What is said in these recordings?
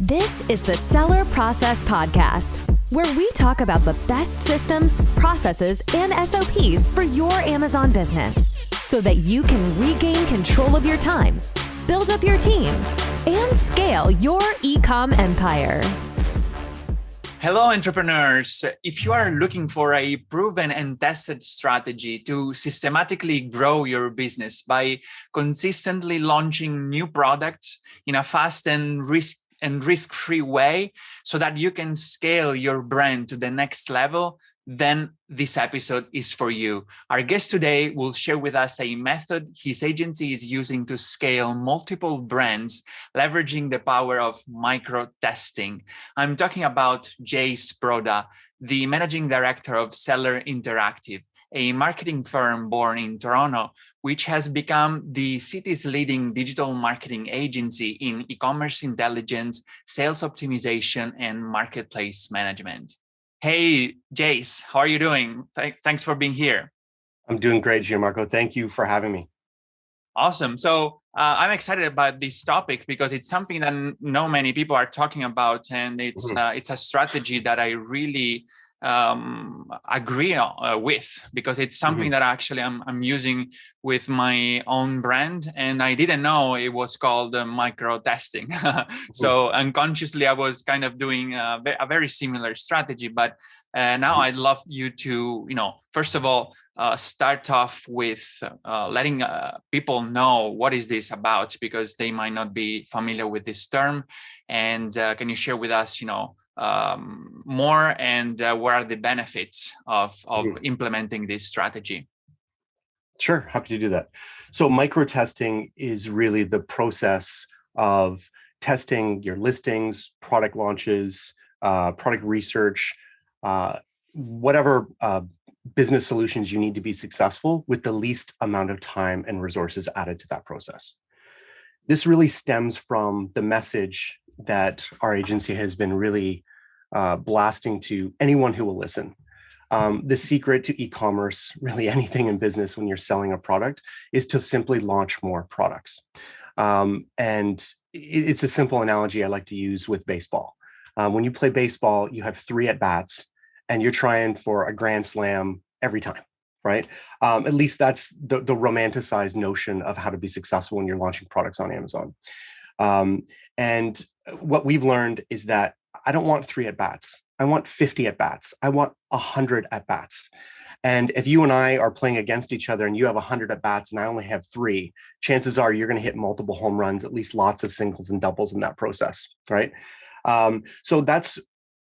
This is the Seller Process Podcast, where we talk about the best systems, processes, and SOPs for your Amazon business so that you can regain control of your time, build up your team, and scale your e-com empire. Hello, entrepreneurs. If you are looking for a proven and tested strategy to systematically grow your business by consistently launching new products in a fast and risk-free way so that you can scale your brand to the next level, then this episode is for you. Our guest today will share with us a method his agency is using to scale multiple brands, leveraging the power of micro-testing. I'm talking about Jayce Broda, the managing director of Seller Interactive, a marketing firm born in Toronto, which has become the city's leading digital marketing agency in e-commerce intelligence, sales optimization, and marketplace management. Hey, Jayce, how are you doing? Thanks for being here. I'm doing great, Gianmarco. Thank you for having me. Awesome. So I'm excited about this topic because it's something that many people are talking about, and it's a strategy that I really agree with, because it's something that actually I'm using with my own brand, and I didn't know it was called micro testing. So unconsciously I was kind of doing a very similar strategy, but now I'd love you to, first of all, start off with letting people know what is this about, because they might not be familiar with this term. And can you share with us, more, and what are the benefits of implementing this strategy? Sure, happy to do that. So micro-testing is really the process of testing your listings, product launches, product research, whatever business solutions you need to be successful with the least amount of time and resources added to that process. This really stems from the message that our agency has been really blasting to anyone who will listen. The secret to e-commerce, really anything in business when you're selling a product, is to simply launch more products. And it's a simple analogy I like to use with baseball. When you play baseball, you have 3 at-bats, and you're trying for a grand slam every time, right? At least that's the romanticized notion of how to be successful when you're launching products on Amazon. And what we've learned is that I don't want 3 at-bats. I want 50 at-bats. I want 100 at-bats. And if you and I are playing against each other and you have 100 at-bats and I only have 3, chances are you're going to hit multiple home runs, at least lots of singles and doubles in that process, right? So that's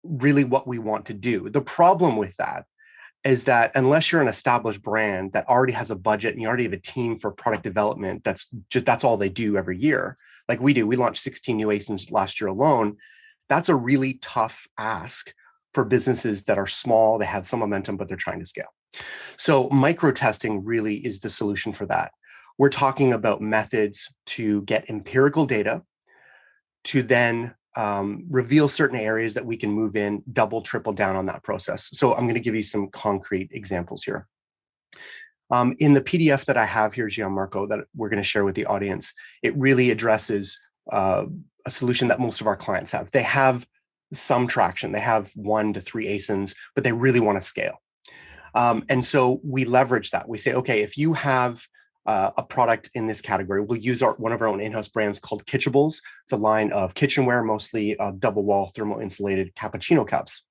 really what we want to do. The problem with that is that unless you're an established brand that already has a budget and you already have a team for product development, that's all they do every year, like we do. We launched 16 new ASINs last year alone. That's a really tough ask for businesses that are small, they have some momentum, but they're trying to scale. So micro-testing really is the solution for that. We're talking about methods to get empirical data to then reveal certain areas that we can move in, double, triple down on that process. So I'm going to give you some concrete examples here. In the PDF that I have here, Gianmarco, that we're going to share with the audience, it really addresses a solution that most of our clients have. They have some traction. They have 1 to 3 ASINs, but they really want to scale. And so we leverage that. We say, okay, if you have a product in this category, we'll use one of our own in-house brands called Kitchables. It's a line of kitchenware, mostly double wall thermal insulated cappuccino cups.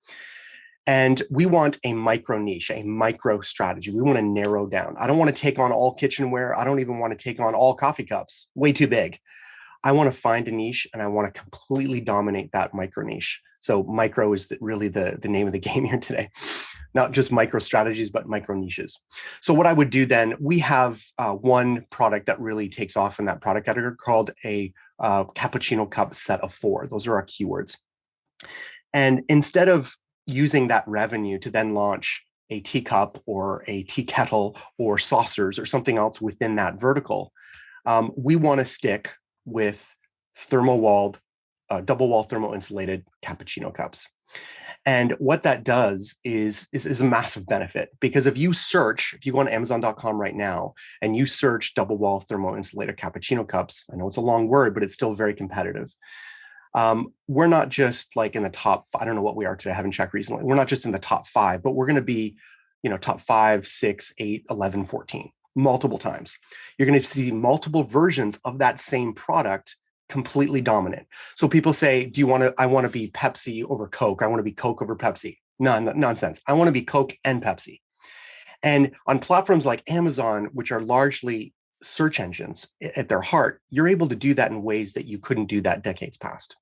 And we want a micro niche, a micro strategy. We want to narrow down. I don't want to take on all kitchenware. I don't even want to take on all coffee cups. Way too big. I want to find a niche and I want to completely dominate that micro niche. So micro is really the name of the game here today. Not just micro strategies, but micro niches. So what I would do then, we have one product that really takes off in that product category called a cappuccino cup set of 4. Those are our keywords. And instead of using that revenue to then launch a teacup or a tea kettle or saucers or something else within that vertical, we want to stick with thermal-walled, double-wall thermal insulated cappuccino cups. And what that does is a massive benefit, because if you go on Amazon.com right now and you search double wall thermal insulated cappuccino cups, I know it's a long word, but it's still very competitive. we're not just like in the top, I don't know what we are today, I haven't checked recently. We're not just in the top 5, but we're going to be, top 5, 6, 8, 11, 14, multiple times. You're going to see multiple versions of that same product completely dominant. So people say, I want to be Pepsi over Coke. I want to be Coke over Pepsi. Nonsense. I want to be Coke and Pepsi. And on platforms like Amazon, which are largely search engines at their heart, you're able to do that in ways that you couldn't do that decades past.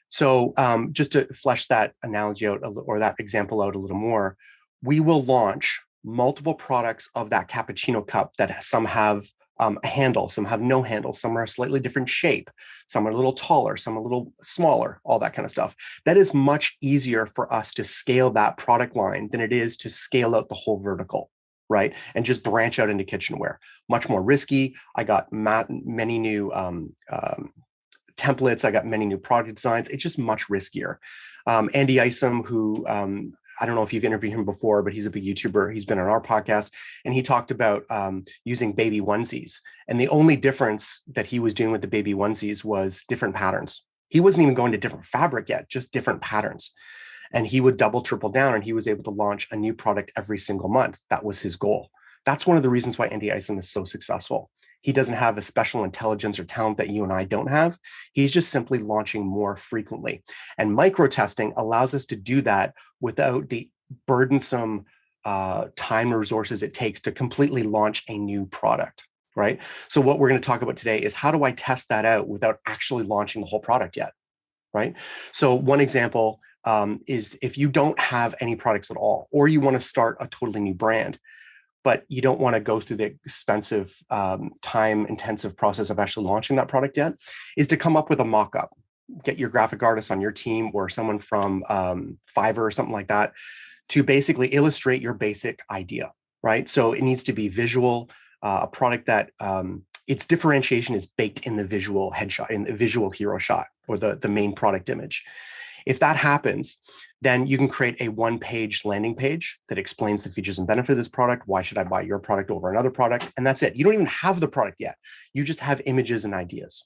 So just to flesh that analogy out or that example out a little more, we will launch multiple products of that cappuccino cup that some have a handle, some have no handle, some are a slightly different shape, some are a little taller, some a little smaller, all that kind of stuff. That is much easier for us to scale that product line than it is to scale out the whole vertical, right? And just branch out into kitchenware. Much more risky. I got many new templates. I got many new product designs. It's just much riskier. Andy Isom, who I don't know if you've interviewed him before, but he's a big YouTuber. He's been on our podcast, and he talked about using baby onesies. And the only difference that he was doing with the baby onesies was different patterns. He wasn't even going to different fabric yet, just different patterns. And he would double, triple down, and he was able to launch a new product every single month. That was his goal. That's one of the reasons why Andy Isom is so successful. He doesn't have a special intelligence or talent that you and I don't have. He's just simply launching more frequently. And micro-testing allows us to do that without the burdensome time or resources it takes to completely launch a new product, right? So what we're going to talk about today is how do I test that out without actually launching the whole product yet, right? So one example is if you don't have any products at all, or you want to start a totally new brand, but you don't want to go through the expensive, time-intensive process of actually launching that product yet, is to come up with a mock-up. Get your graphic artist on your team or someone from Fiverr or something like that to basically illustrate your basic idea, right? So it needs to be visual, a product that its differentiation is baked in the visual headshot, in the visual hero shot, or the main product image. If that happens, then you can create a one-page landing page that explains the features and benefits of this product. Why should I buy your product over another product? And that's it. You don't even have the product yet. You just have images and ideas.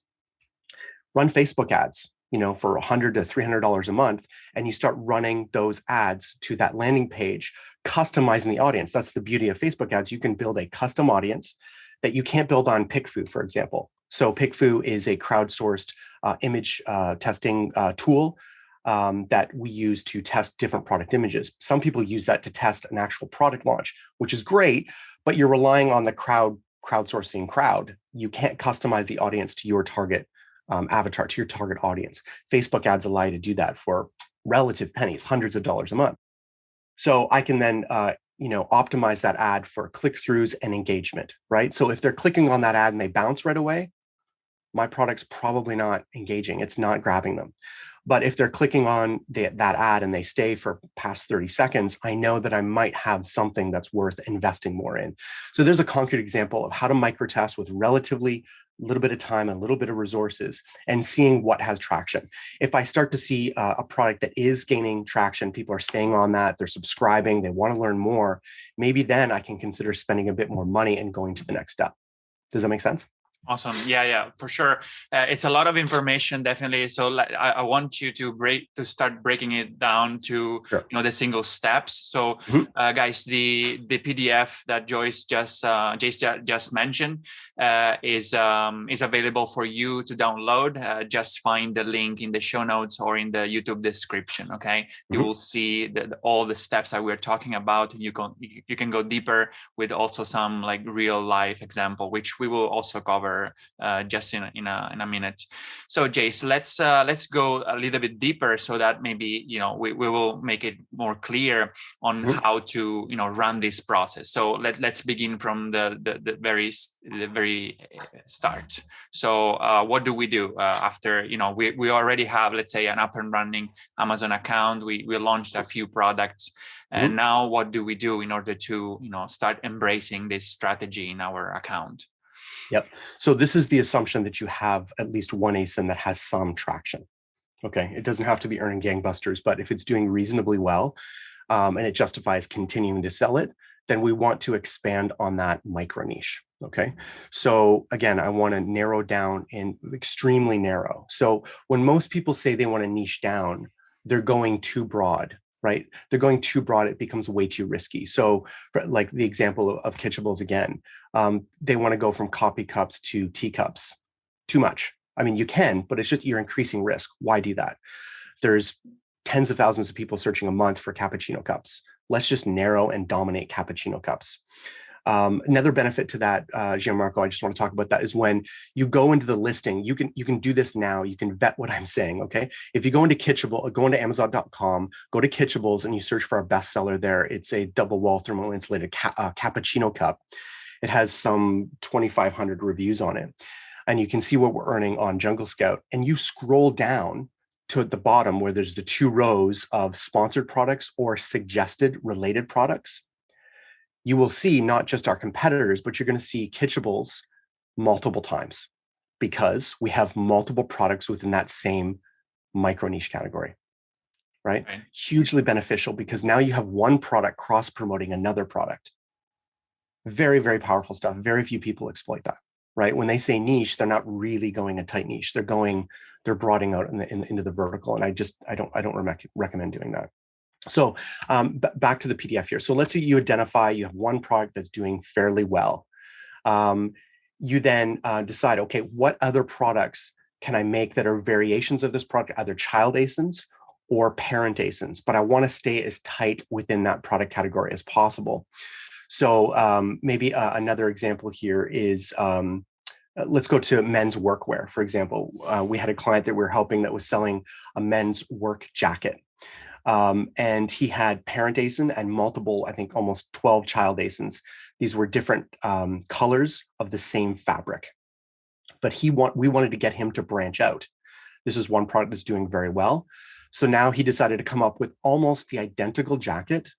Run Facebook ads, for $100 to $300 a month, and you start running those ads to that landing page, customizing the audience. That's the beauty of Facebook ads. You can build a custom audience that you can't build on PickFu, for example. So PickFu is a crowdsourced image testing tool that we use to test different product images. Some people use that to test an actual product launch, which is great, but you're relying on the crowdsourcing crowd. You can't customize the audience to your target avatar, to your target audience. Facebook ads allow you to do that for relative pennies, hundreds of dollars a month. So I can then optimize that ad for click-throughs and engagement, right? So if they're clicking on that ad and they bounce right away, my product's probably not engaging. It's not grabbing them. But if they're clicking on that ad and they stay for past 30 seconds, I know that I might have something that's worth investing more in. So there's a concrete example of how to microtest with relatively a little bit of time, a little bit of resources, and seeing what has traction. If I start to see a product that is gaining traction, people are staying on that, they're subscribing, they want to learn more, maybe then I can consider spending a bit more money and going to the next step. Does that make sense? Awesome. Yeah, for sure. It's a lot of information, definitely. So I want you to start breaking it down to Sure. The single steps. So guys, the PDF that Jayce just mentioned is available for you to download. Just find the link in the show notes or in the YouTube description. Okay, you will see all the steps that we're talking about, and you can go deeper with also some like real life example, which we will also cover just in a minute. So Jayce, let's go a little bit deeper so that maybe we will make it more clear on how to run this process. So let's begin from the very start. So what do we do after we already have, let's say, an up and running Amazon account? We launched a few products, and now what do we do in order to start embracing this strategy in our account? Yep. So this is the assumption that you have at least one ASIN that has some traction. Okay. It doesn't have to be earning gangbusters, but if it's doing reasonably well and it justifies continuing to sell it, then we want to expand on that micro niche. Okay. So again, I want to narrow down and extremely narrow. So when most people say they want to niche down, they're going too broad, right? They're going too broad. It becomes way too risky. So like the example of Kitchables again, they want to go from coffee cups to teacups. Too much. I mean, you can, but it's just you're increasing risk. Why do that? There's tens of thousands of people searching a month for cappuccino cups. Let's just narrow and dominate cappuccino cups. Another benefit to that, Gianmarco, I just want to talk about that, is when you go into the listing, you can do this now. You can vet what I'm saying. Okay, if you go into Kitchable, go into Amazon.com, go to Kitchables, and you search for our bestseller there. It's a double wall thermal insulated cappuccino cup. It has some 2,500 reviews on it, and you can see what we're earning on Jungle Scout. And you scroll down to at the bottom where there's the 2 rows of sponsored products or suggested related products. You will see not just our competitors, but you're going to see Kitchables multiple times because we have multiple products within that same micro niche category, right? Hugely beneficial because now you have one product cross-promoting another product. Very, very powerful stuff. Very few people exploit that, right? When they say niche, they're not really going a tight niche. They're broadening out into the vertical. And I don't recommend doing that. So back to the PDF here. So let's say you identify, you have one product that's doing fairly well. You then decide, okay, what other products can I make that are variations of this product, either child ASINs or parent ASINs, but I want to stay as tight within that product category as possible. So maybe another example here is, let's go to men's workwear, for example. We had a client that we were helping that was selling a men's work jacket. And he had parent ASIN and multiple, I think almost 12 child ASINs. These were different colors of the same fabric. But we wanted to get him to branch out. This is one product that's doing very well. So now he decided to come up with almost the identical jacket,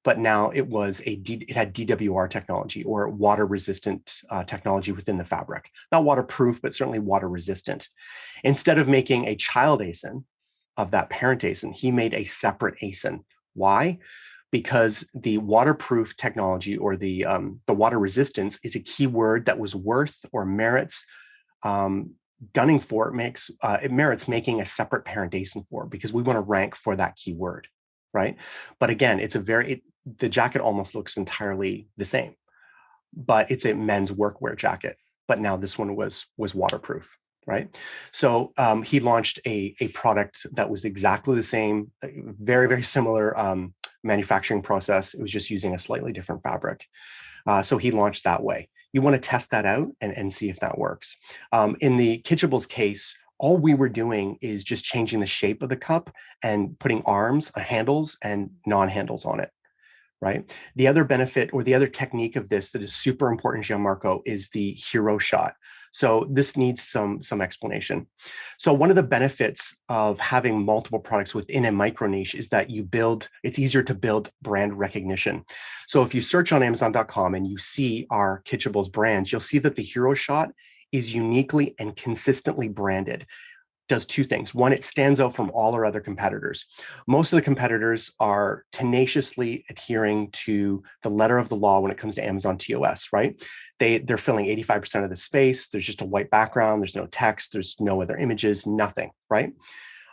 but now it had DWR technology or water resistant technology within the fabric. Not waterproof, but certainly water resistant. Instead of making a child ASIN of that parent ASIN, he made a separate ASIN. Why? Because the waterproof technology or the water resistance is a keyword that was worth or merits gunning for. It merits making a separate parent ASIN for, because we want to rank for that keyword, right? But again, the jacket almost looks entirely the same, but it's a men's workwear jacket. But now this one was waterproof. Right. So he launched a product that was exactly the same, very, very similar manufacturing process. It was just using a slightly different fabric. So he launched that way. You want to test that out and see if that works. In the Kitchables case, all we were doing is just changing the shape of the cup and putting arms, handles, and non-handles on it. Right. The other benefit or the other technique of this that is super important, Gianmarco, is the hero shot. So this needs some explanation. So one of the benefits of having multiple products within a micro niche is that it's easier to build brand recognition. So if you search on Amazon.com and you see our Kitchables brands, you'll see that the hero shot is uniquely and consistently branded. Does 2 things. One, it stands out from all our other competitors. Most of the competitors are tenaciously adhering to the letter of the law when it comes to Amazon TOS, right? They're filling 85% of the space. There's just a white background. There's no text. There's no other images, nothing, right?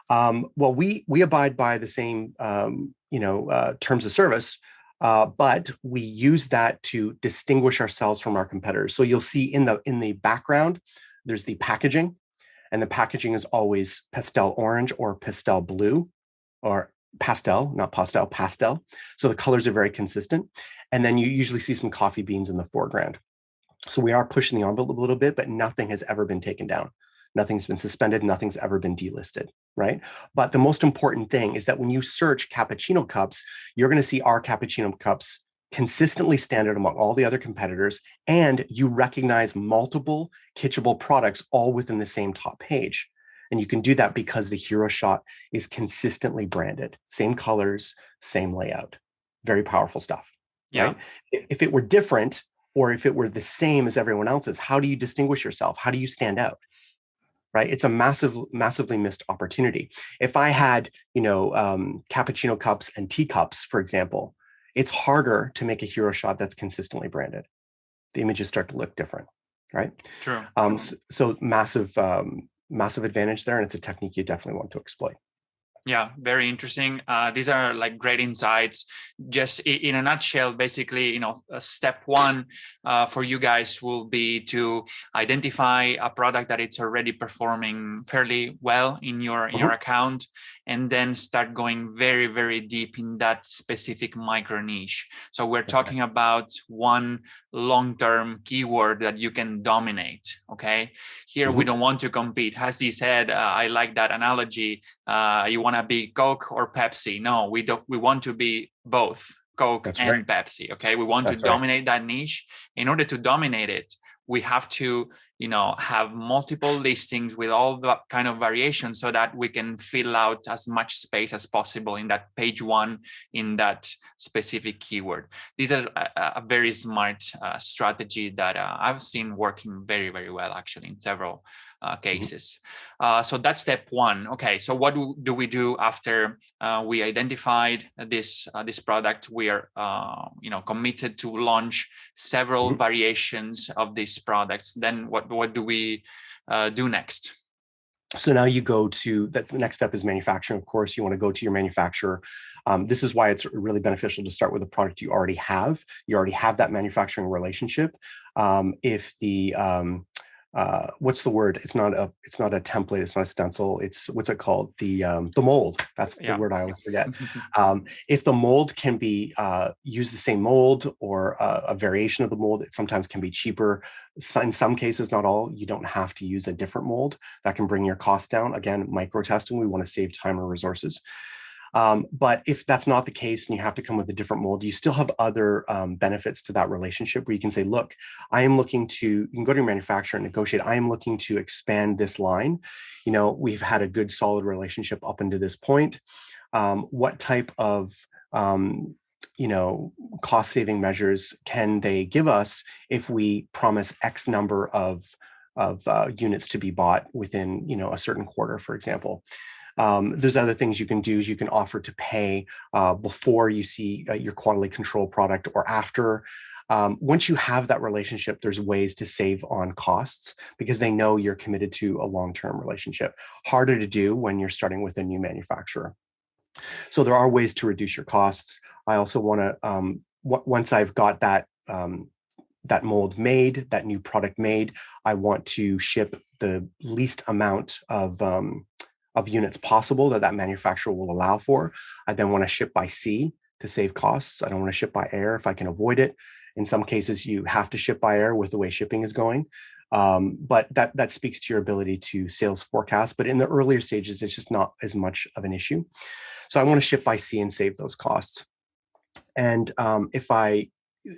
Well, we abide by the same, terms of service, but we use that to distinguish ourselves from our competitors. So you'll see in the background, there's the packaging. And the packaging is always pastel orange or pastel blue, or pastel, not pastel, pastel. So the colors are very consistent. And then you usually see some coffee beans in the foreground. So we are pushing the envelope a little bit, but nothing has ever been taken down. Nothing's been suspended. Nothing's ever been delisted, right? But the most important thing is that when you search cappuccino cups, you're going to see our cappuccino cups consistently stand out among all the other competitors, and you recognize multiple Kitchable products all within the same top page. And you can do that because the hero shot is consistently branded, same colors, same layout. Very powerful stuff, right? If it were different, or if it were the same as everyone else's, how do you distinguish yourself? How do you stand out? Right? It's a massively missed opportunity. If I had, cappuccino cups and teacups, for example, it's harder to make a hero shot that's consistently branded. the images start to look different, right? True. So massive advantage there, and it's a technique you definitely want to exploit. Yeah, very interesting. These are like great insights. Just in a nutshell, basically, step one for you guys will be to identify a product that it's already performing fairly well in your account, and then start going very, very deep in that specific micro niche. So we're talking about one long-term keyword that you can dominate. Okay, here we don't want to compete. As he said, I like that analogy. You want to be Coke or Pepsi? No, we don't. We want to be both Coke and Pepsi. Okay, we want to dominate that niche. In order to dominate it, we have to, have multiple listings with all that kind of variation, so that we can fill out as much space as possible in that page one in that specific keyword. These are a very smart strategy that I've seen working very, very well, actually, in several cases. So that's step one. Okay, so what do we do after we identified this product? We are committed to launch several variations of these products. Then what do we do next? So now you go to the next step is manufacturing. Of course, you want to go to your manufacturer. This is why it's really beneficial to start with a product you already have. You already have that manufacturing relationship. If the what's the word? It's not a template. It's not a stencil. It's what's it called? The mold. That's the word I always forget. If the mold can be use the same mold or a variation of the mold, it sometimes can be cheaper. In some cases, not all. You don't have to use a different mold. That can bring your costs down. Again, micro-testing. We want to save time or resources. But if that's not the case and you have to come with a different mold, you still have other benefits to that relationship where you can say, look, you can go to your manufacturer and negotiate. I am looking to expand this line. We've had a good solid relationship up until this point. What type of cost saving measures can they give us if we promise X number of units to be bought within a certain quarter, for example? There's other things you can do. Is you can offer to pay before you see your quality control product or after. Once you have that relationship, there's ways to save on costs because they know you're committed to a long-term relationship. Harder to do when you're starting with a new manufacturer. So there are ways to reduce your costs. I also want to, once I've got that mold made, that new product made, I want to ship the least amount of units possible that manufacturer will allow for. I then want to ship by sea to save costs. I don't want to ship by air if I can avoid it. In some cases, you have to ship by air with the way shipping is going. But that speaks to your ability to sales forecast. But in the earlier stages, it's just not as much of an issue. So I want to ship by sea and save those costs. And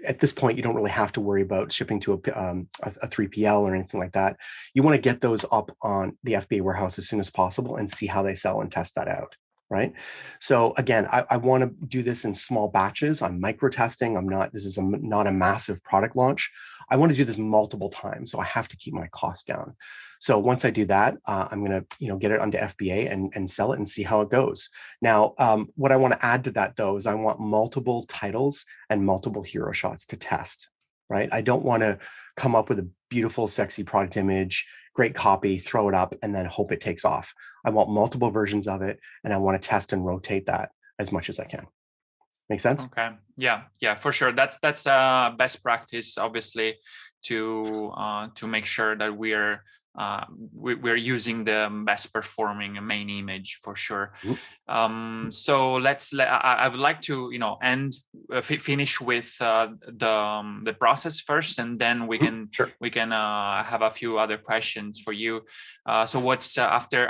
at this point, you don't really have to worry about shipping to a 3PL or anything like that. You want to get those up on the FBA warehouse as soon as possible and see how they sell and test that out, right? So again, I want to do this in small batches. I'm micro-testing. This is not a massive product launch. I want to do this multiple times, so I have to keep my costs down. So once I do that, I'm going to get it onto FBA and sell it and see how it goes. Now, what I want to add to that though is I want multiple titles and multiple hero shots to test, right? I don't want to come up with a beautiful, sexy product image, great copy, throw it up, and then hope it takes off. I want multiple versions of it, and I want to test and rotate that as much as I can. Make sense? Okay. Yeah, for sure. That's best practice, obviously, to make sure that we're using the best performing main image for sure. So I would like to finish with the process first, and then we can have a few other questions for you. So what's after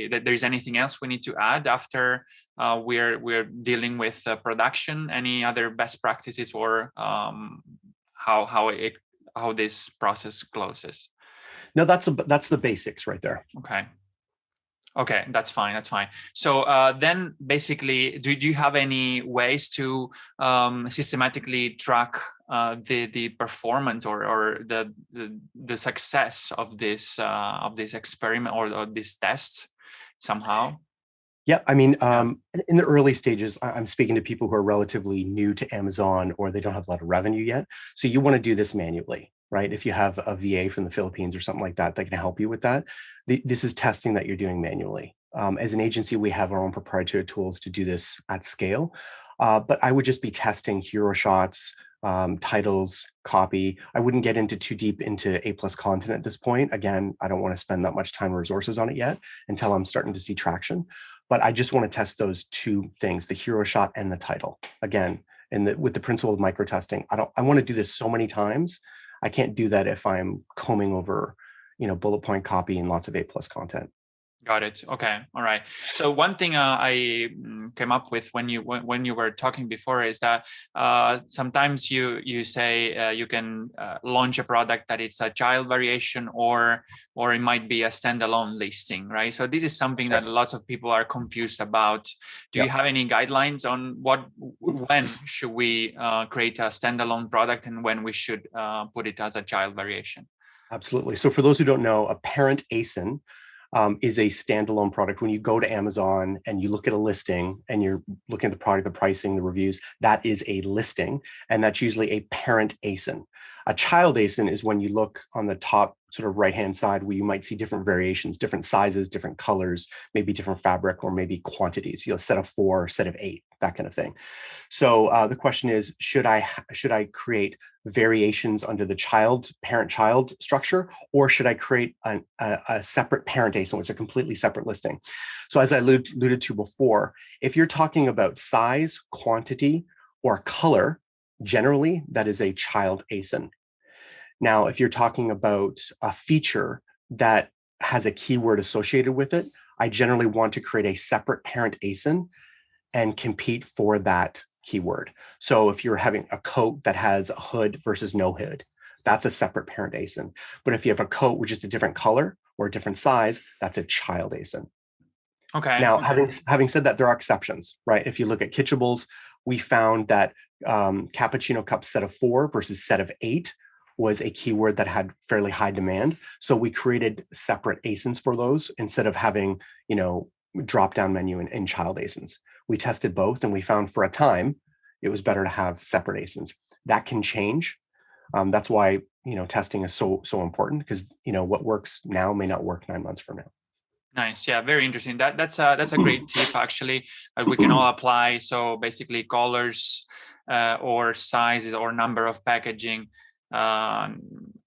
there's anything else we need to add after we're dealing with production? Any other best practices or how this process closes? No, that's the basics right there. Okay, that's fine. So then basically, do you have any ways to systematically track the performance or the success of this experiment or these tests somehow? Yeah, I mean, Yeah. in the early stages, I'm speaking to people who are relatively new to Amazon or they don't have a lot of revenue yet. So you want to do this manually, right? If you have a VA from the Philippines or something like that can help you with that, this is testing that you're doing manually. As an agency, we have our own proprietary tools to do this at scale. But I would just be testing hero shots, titles, copy. I wouldn't get into too deep into A plus content at this point. Again, I don't want to spend that much time or resources on it yet until I'm starting to see traction. But I just want to test those two things, the hero shot and the title. Again, with the principle of micro testing, I want to do this so many times. I can't do that if I'm combing over, bullet point copy and lots of A plus content. Got it. Okay. All right. So one thing I came up with when you were talking before is that sometimes you say you can launch a product that it's a child variation or it might be a standalone listing, right? So this is something that lots of people are confused about. Do you have any guidelines on when should we create a standalone product and when we should put it as a child variation? Absolutely. So for those who don't know, a parent ASIN is a standalone product. When you go to Amazon and you look at a listing and you're looking at the product, the pricing, the reviews, that is a listing. And that's usually a parent ASIN. A child ASIN is when you look on the top sort of right-hand side where you might see different variations, different sizes, different colors, maybe different fabric, or maybe quantities, set of 4, set of 8, that kind of thing. So the question is, should I create variations under the parent-child structure, or should I create a separate parent ASIN, which is a completely separate listing? So as I alluded to before, if you're talking about size, quantity, or color, generally that is a child ASIN. Now, if you're talking about a feature that has a keyword associated with it, I generally want to create a separate parent ASIN and compete for that keyword. So if you're having a coat that has a hood versus no hood, that's a separate parent ASIN. But if you have a coat with just a different color or a different size, that's a child ASIN. Okay. Now, having said that, there are exceptions, right? If you look at Kitchables, we found that cappuccino cup set of 4 versus set of 8 was a keyword that had fairly high demand. So we created separate ASINs for those instead of having, drop down menu in child ASINs. We tested both and we found for a time it was better to have separate ASINs. That can change. That's why testing is so important, because what works now may not work 9 months from now. Nice. Yeah, very interesting. That's a great tip actually that we can all apply. So basically colors or sizes or number of packaging,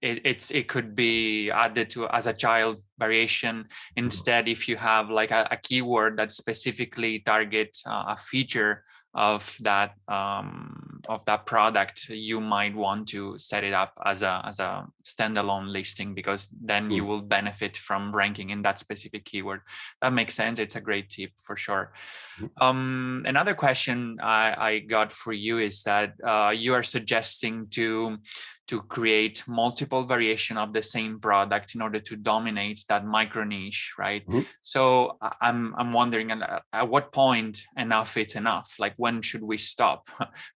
it could be added to as a child variation. Instead, if you have like a keyword that specifically targets a feature of that product, you might want to set it up as a standalone listing, because then you will benefit from ranking in that specific keyword. That makes sense. It's a great tip for sure. Another question I got for you is that you are suggesting to create multiple variation of the same product in order to dominate that micro niche, right? So I'm wondering at what point enough is enough? Like when should we stop?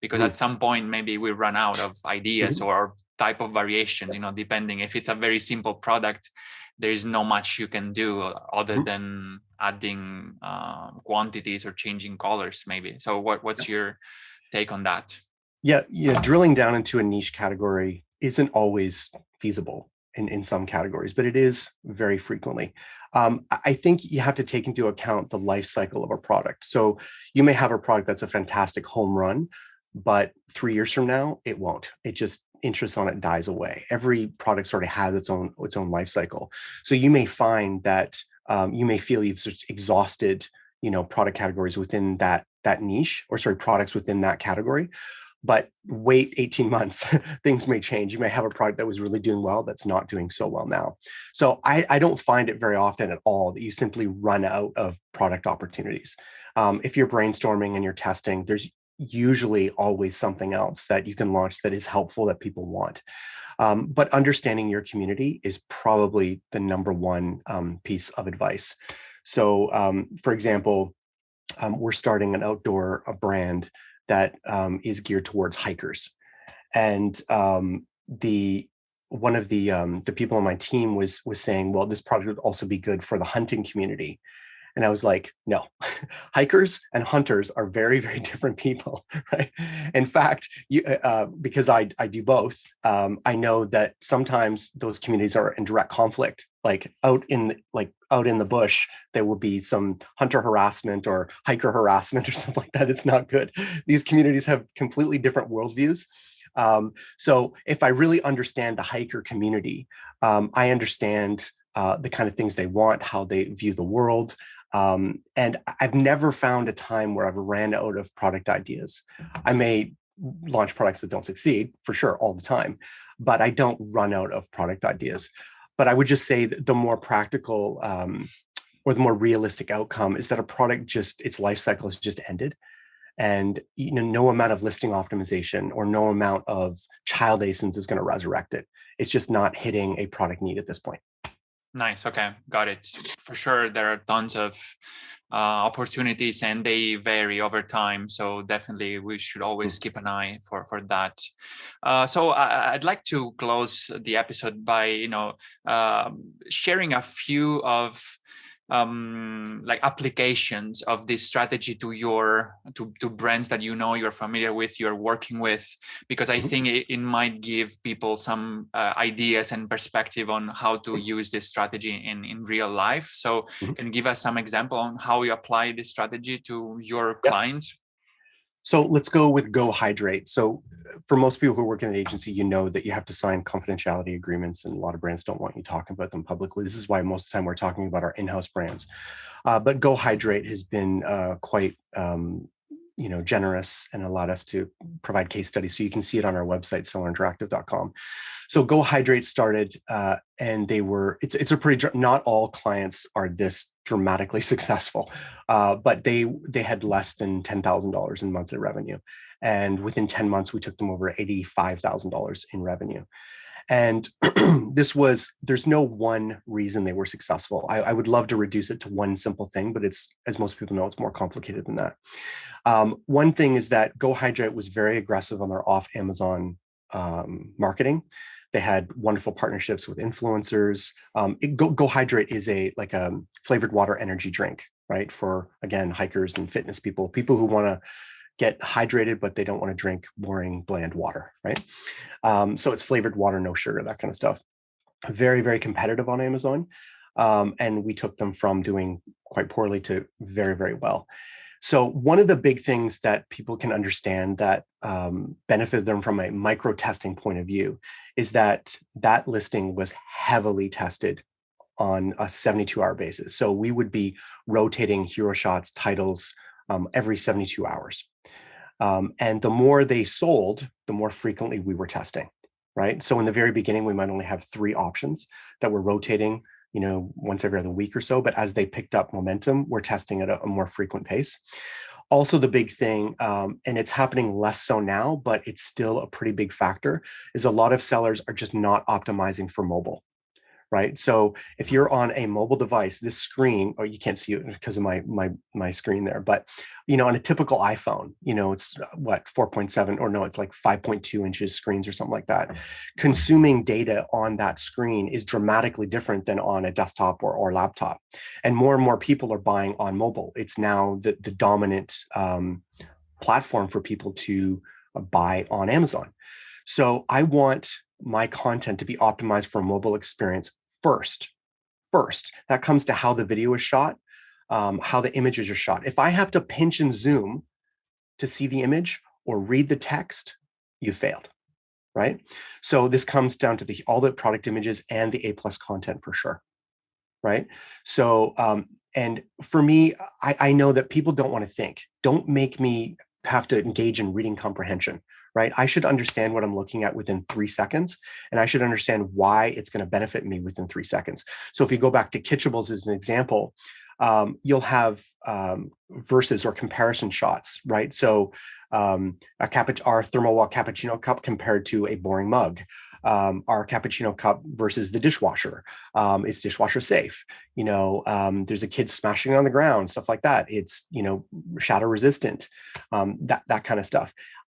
Because at some point maybe we run out of ideas or type of variation, depending. If it's a very simple product, there is not much you can do other than adding quantities or changing colors maybe. So what's your take on that? Yeah, drilling down into a niche category isn't always feasible in some categories, but it is very frequently. I think you have to take into account the life cycle of a product. So you may have a product that's a fantastic home run, but 3 years from now, it won't. It just, interest on it dies away. Every product sort of has its own life cycle. So you may find that you may feel you've exhausted, product categories within that niche, or products within that category. But wait 18 months, things may change. You may have a product that was really doing well that's not doing so well now. So I don't find it very often at all that you simply run out of product opportunities. If you're brainstorming and you're testing, there's usually always something else that you can launch that is helpful, that people want. But understanding your community is probably the number one piece of advice. So for example, we're starting an outdoor brand that is geared towards hikers. And one of the people on my team was saying, well, this product would also be good for the hunting community. And I was like, no, hikers and hunters are very, very different people, right? In fact, because I do both, I know that sometimes those communities are in direct conflict. Like out in the bush, there will be some hunter harassment or hiker harassment or something like that. It's not good. These communities have completely different worldviews. So if I really understand the hiker community, I understand the kind of things they want, how they view the world. And I've never found a time where I've ran out of product ideas. I may launch products that don't succeed for sure all the time, but I don't run out of product ideas. But I would just say that the more practical or the more realistic outcome is that a product its life cycle has just ended. And no amount of listing optimization or no amount of child ASINs is going to resurrect it. It's just not hitting a product need at this point. Nice. Okay. Got it. For sure, there are tons of opportunities and they vary over time. So definitely we should always keep an eye for that. So I'd like to close the episode by, sharing a few of like applications of this strategy to brands that you're familiar with, you're working with, because I think it might give people some ideas and perspective on how to use this strategy in real life. So can you give us some example on how you apply this strategy to your clients? So let's go with Go Hydrate. So for most people who work in an agency, you know that you have to sign confidentiality agreements, and a lot of brands don't want you talking about them publicly. This is why most of the time we're talking about our in-house brands. But Go Hydrate has been quite generous and allowed us to provide case studies. So you can see it on our website, sellerinteractive.com. So Go Hydrate started, and it's a pretty, not all clients are this dramatically successful, but they had less than $10,000 in monthly revenue. And within 10 months, we took them over $85,000 in revenue. And there's no one reason they were successful. I would love to reduce it to one simple thing, but it's, as most people know, it's more complicated than that. One thing is that Go Hydrate was very aggressive on their off Amazon marketing. They had wonderful partnerships with influencers. Go Hydrate is a flavored water energy drink, right? For, again, hikers and fitness people who want to get hydrated, but they don't want to drink boring, bland water, right? So it's flavored water, no sugar, that kind of stuff. Very, very competitive on Amazon. And we took them from doing quite poorly to very, very well. So one of the big things that people can understand that benefited them from a micro-testing point of view is that listing was heavily tested on a 72-hour basis. So we would be rotating hero shots, titles every 72 hours. And the more they sold, the more frequently we were testing, right? So in the very beginning, we might only have 3 options that were rotating once every other week or so. But as they picked up momentum, we're testing at a more frequent pace. Also, the big thing, and it's happening less so now, but it's still a pretty big factor, is a lot of sellers are just not optimizing for mobile, right? So if you're on a mobile device, this screen, or you can't see it because of my screen there, but on a typical iPhone, it's what, 4.7, or no, it's like 5.2 inches screens or something like that. Consuming data on that screen is dramatically different than on a desktop or laptop. And more people are buying on mobile. It's now the dominant platform for people to buy on Amazon. So I want my content to be optimized for a mobile experience first. That comes to how the video is shot, how the images are shot. If I have to pinch and zoom to see the image or read the text, you failed, right? So this comes down to all the product images and the A+ content for sure, right? So, and for me, I know that people don't want to think. Don't make me have to engage in reading comprehension, right? I should understand what I'm looking at within 3 seconds, and I should understand why it's going to benefit me within 3 seconds. So if you go back to Kitchables as an example, you'll have versus or comparison shots, right? So our thermal cappuccino cup compared to a boring mug. Our cappuccino cup versus the dishwasher. It's dishwasher safe. There's a kid smashing on the ground, stuff like that. It's, shatter resistant, that kind of stuff.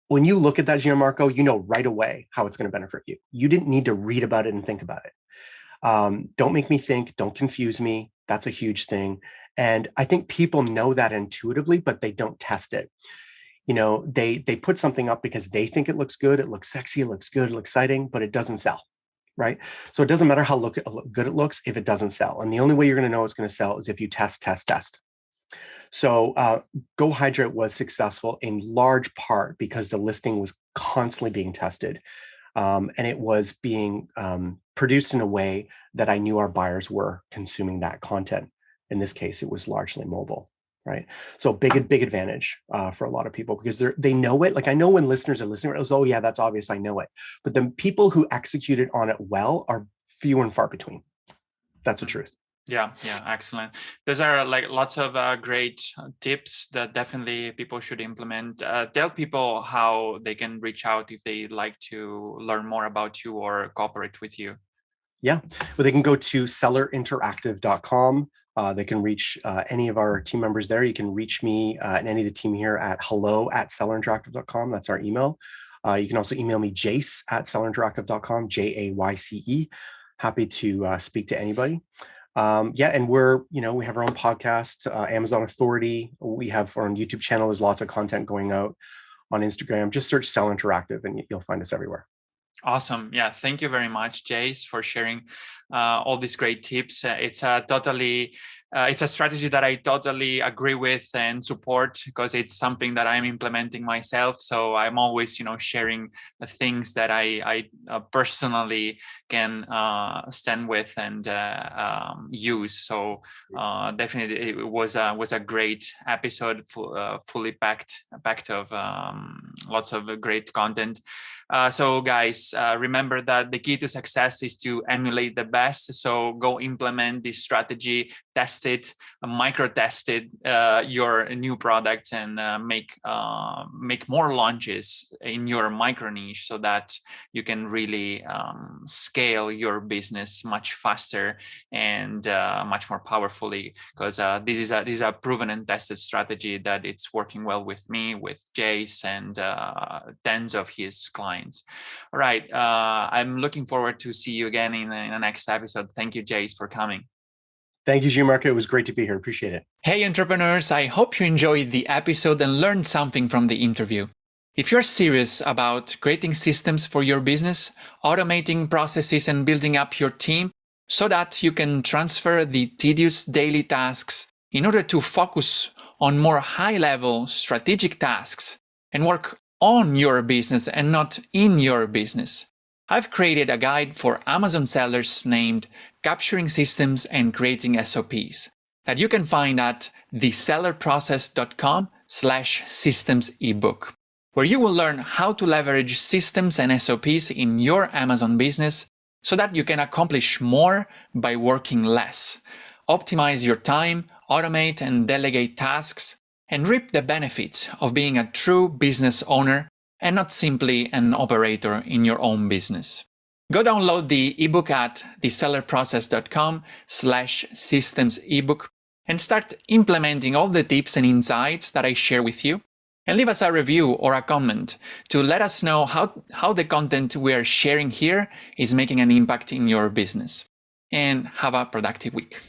When you look at that, Gianmarco, you know right away how it's going to benefit you. You didn't need to read about it and think about it. Don't make me think. Don't confuse me. That's a huge thing. And I think people know that intuitively, but they don't test it. They put something up because they think it looks good, it looks sexy, it looks good, it looks exciting, but it doesn't sell, right? So it doesn't matter how good it looks if it doesn't sell. And the only way you're going to know it's going to sell is if you test. So Go Hydrate was successful in large part because the listing was constantly being tested. And it was being produced in a way that I knew our buyers were consuming that content. In this case, it was largely mobile, right? So big advantage for a lot of people because they know it. Like I know when listeners are listening, it was, oh yeah, that's obvious, I know it. But the people who executed on it well are few and far between. That's the truth. Yeah, excellent. Those are like lots of great tips that definitely people should implement. Tell people how they can reach out if they like to learn more about you or cooperate with you. Yeah, well, they can go to sellerinteractive.com. They can reach any of our team members there. You can reach me and any of the team here at hello@sellerinteractive.com. That's our email. You can also email me Jayce@sellerinteractive.com, Jayce. Happy to speak to anybody. And we have our own podcast, Amazon Authority. We have our own YouTube channel. There's lots of content going out on Instagram. Just search Sell Interactive and you'll find us everywhere. Awesome. Yeah. Thank you very much, Jayce, for sharing all these great tips. It's a strategy that I totally agree with and support because it's something that I'm implementing myself. So I'm always, sharing the things that I personally can stand with and use. So definitely, it was a great episode, fully packed of lots of great content. So guys, remember that the key to success is to emulate the best. So go implement this strategy, test it, micro-test it, your new products, and make more launches in your micro niche so that you can really scale your business much faster and much more powerfully. Because this is a proven and tested strategy that it's working well with me, with Jayce, and tens of his clients. All right. I'm looking forward to see you again in the next episode. Thank you, Jayce, for coming. Thank you, Gianmarco. It was great to be here. Appreciate it. Hey, entrepreneurs. I hope you enjoyed the episode and learned something from the interview. If you're serious about creating systems for your business, automating processes, and building up your team so that you can transfer the tedious daily tasks in order to focus on more high-level strategic tasks and work on your business and not in your business, I've created a guide for Amazon sellers named Capturing Systems and Creating SOPs that you can find at thesellerprocess.com/systems ebook, where you will learn how to leverage systems and SOPs in your Amazon business so that you can accomplish more by working less, optimize your time, automate and delegate tasks, and reap the benefits of being a true business owner and not simply an operator in your own business. Go download the ebook at thesellerprocess.com/systems ebook and start implementing all the tips and insights that I share with you. And leave us a review or a comment to let us know how the content we are sharing here is making an impact in your business. And have a productive week.